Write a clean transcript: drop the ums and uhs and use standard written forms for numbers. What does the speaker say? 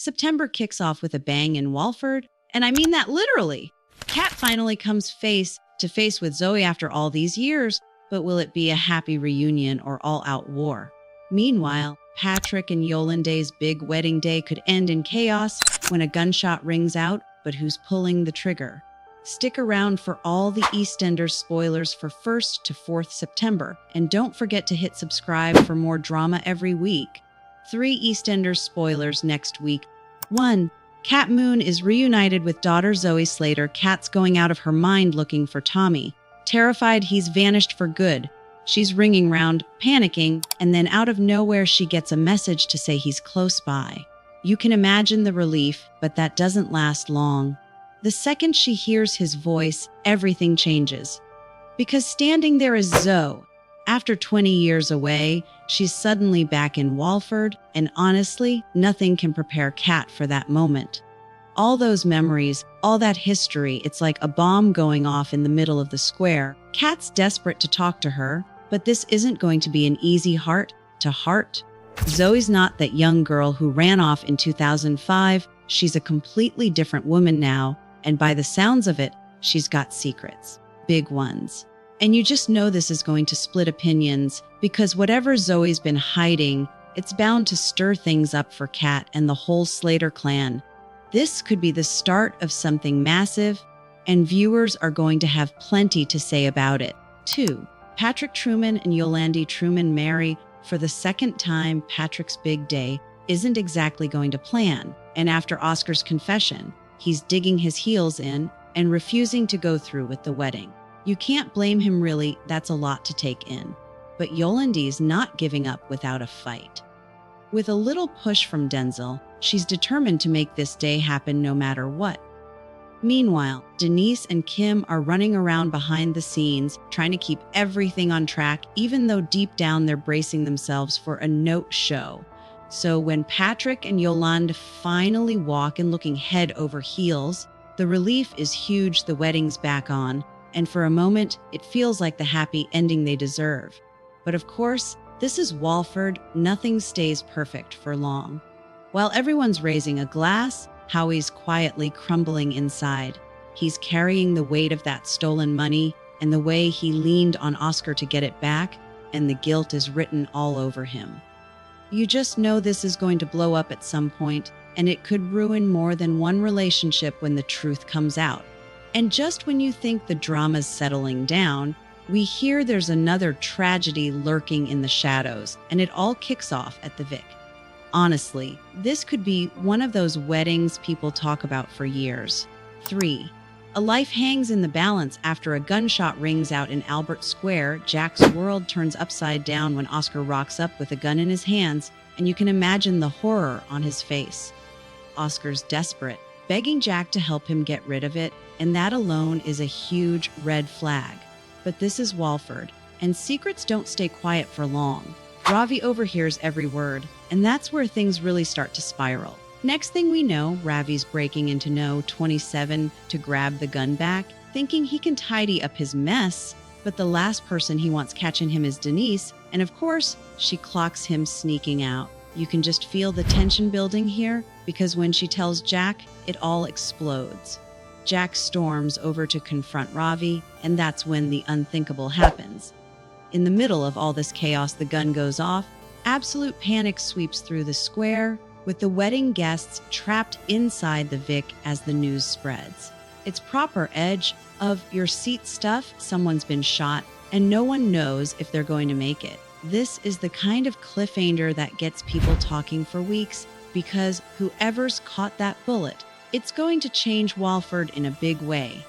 September kicks off with a bang in Walford, and I mean that literally. Kat finally comes face to face with Zoe after all these years, but will it be a happy reunion or all-out war? Meanwhile, Patrick and Yolande's big wedding day could end in chaos when a gunshot rings out, but who's pulling the trigger? Stick around for all the EastEnders spoilers for 1st to 4th September, and don't forget to hit subscribe for more drama every week. 3 EastEnders spoilers next week. 1. Kat Moon is reunited with daughter Zoe Slater. Kat's going out of her mind looking for Tommy. Terrified he's vanished for good, she's ringing round, panicking, and then out of nowhere she gets a message to say he's close by. You can imagine the relief, but that doesn't last long. The second she hears his voice, everything changes. Because standing there is Zoe. After 20 years away, she's suddenly back in Walford, and honestly, nothing can prepare Kat for that moment. All those memories, all that history, it's like a bomb going off in the middle of the square. Kat's desperate to talk to her, but this isn't going to be an easy heart-to-heart. Zoe's not that young girl who ran off in 2005. She's a completely different woman now, and by the sounds of it, she's got secrets. Big ones. And you just know this is going to split opinions, because whatever Zoe's been hiding, it's bound to stir things up for Kat and the whole Slater clan. This could be the start of something massive, and viewers are going to have plenty to say about it. 2. Patrick Truman and Yolande Truman marry. For the second time, Patrick's big day isn't exactly going to plan, and after Oscar's confession, he's digging his heels in and refusing to go through with the wedding. You can't blame him really, that's a lot to take in. But Yolande's not giving up without a fight. With a little push from Denzel, she's determined to make this day happen no matter what. Meanwhile, Denise and Kim are running around behind the scenes, trying to keep everything on track, even though deep down they're bracing themselves for a no-show. So when Patrick and Yolande finally walk in looking head over heels, the relief is huge. The wedding's back on, and for a moment, it feels like the happy ending they deserve. But of course, this is Walford. Nothing stays perfect for long. While everyone's raising a glass, Howie's quietly crumbling inside. He's carrying the weight of that stolen money and the way he leaned on Oscar to get it back, and the guilt is written all over him. You just know this is going to blow up at some point, and it could ruin more than one relationship when the truth comes out. And just when you think the drama's settling down, we hear there's another tragedy lurking in the shadows, and it all kicks off at the Vic. Honestly, this could be one of those weddings people talk about for years. 3. A life hangs in the balance after a gunshot rings out in Albert Square. Jack's world turns upside down when Oscar rocks up with a gun in his hands, and you can imagine the horror on his face. Oscar's desperate, begging Jack to help him get rid of it, and that alone is a huge red flag. But this is Walford, and secrets don't stay quiet for long. Ravi overhears every word, and that's where things really start to spiral. Next thing we know, Ravi's breaking into No. 27 to grab the gun back, thinking he can tidy up his mess, but the last person he wants catching him is Denise, and of course, she clocks him sneaking out. You can just feel the tension building here, because when she tells Jack, it all explodes. Jack storms over to confront Ravi, and that's when the unthinkable happens. In the middle of all this chaos, the gun goes off. Absolute panic sweeps through the square, with the wedding guests trapped inside the Vic as the news spreads. It's proper edge of your seat stuff. Someone's been shot, and no one knows if they're going to make it. This is the kind of cliffhanger that gets people talking for weeks, because whoever's caught that bullet, it's going to change Walford in a big way.